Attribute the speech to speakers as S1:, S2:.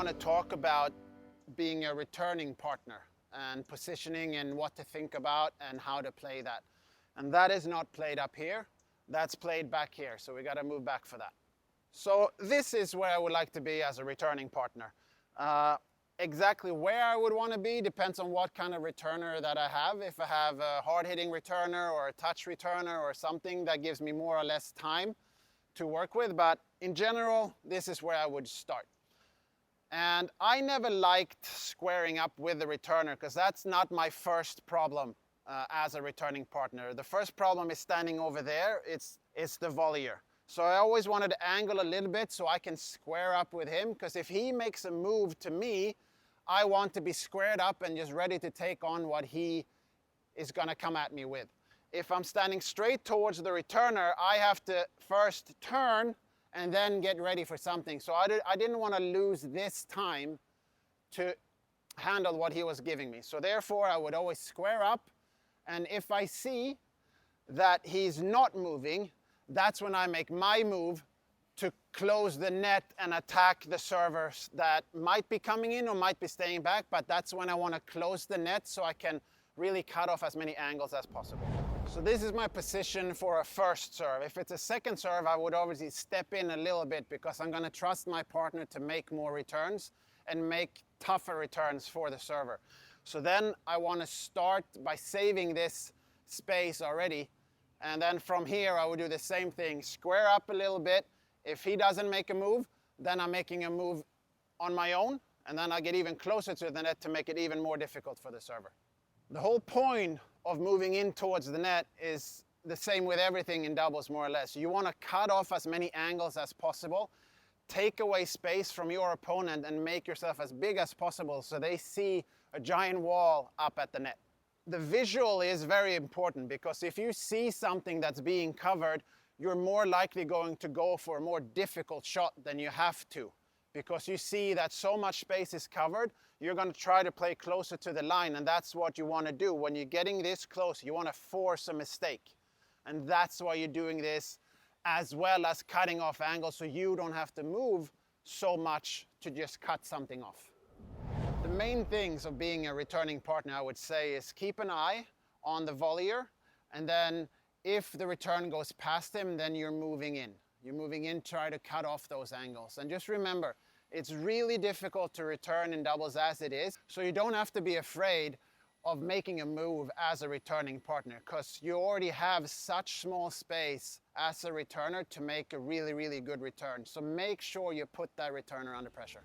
S1: want to talk about being a returning partner and positioning and what to think about and how to play that. And that is not played up here, that's played back here. So we got to move back for that. So this is where I would like to be as a returning partner. Exactly where I would want to be depends on what kind of returner that I have. If I have a hard-hitting returner or a touch returner or something that gives me more or less time to work with, but in general, this is where I would start. And I never liked squaring up with the returner because that's not my first problem as a returning partner. The first problem is standing over there. It's the volleyer. So I always wanted to angle a little bit so I can square up with him, because if he makes a move to me, I want to be squared up and just ready to take on what he is going to come at me with. If I'm standing straight towards the returner, I have to first turn and then get ready for something. So I didn't want to lose this time to handle what he was giving me. So therefore, I would always square up. And if I see that he's not moving, that's when I make my move to close the net and attack the servers that might be coming in or might be staying back. But that's when I want to close the net so I can really cut off as many angles as possible. So this is my position for a first serve. If it's a second serve, I would obviously step in a little bit because I'm going to trust my partner to make more returns and make tougher returns for the server. So then I want to start by saving this space already. And then from here, I would do the same thing. Square up a little bit. If he doesn't make a move, then I'm making a move on my own. And then I get even closer to the net to make it even more difficult for the server. The whole point of moving in towards the net is the same with everything in doubles, more or less. You want to cut off as many angles as possible, take away space from your opponent and make yourself as big as possible so they see a giant wall up at the net. The visual is very important because if you see something that's being covered, you're more likely going to go for a more difficult shot than you have to. Because you see that so much space is covered, you're going to try to play closer to the line, and that's what you want to do. When you're getting this close, you want to force a mistake. And that's why you're doing this, as well as cutting off angles so you don't have to move so much to just cut something off. The main things of being a returning partner, I would say, is keep an eye on the volleyer, and then if the return goes past him, then you're moving in. You're moving in, try to cut off those angles. And just remember, it's really difficult to return in doubles as it is, so you don't have to be afraid of making a move as a returning partner, because you already have such small space as a returner to make a really, really good return. So make sure you put that returner under pressure.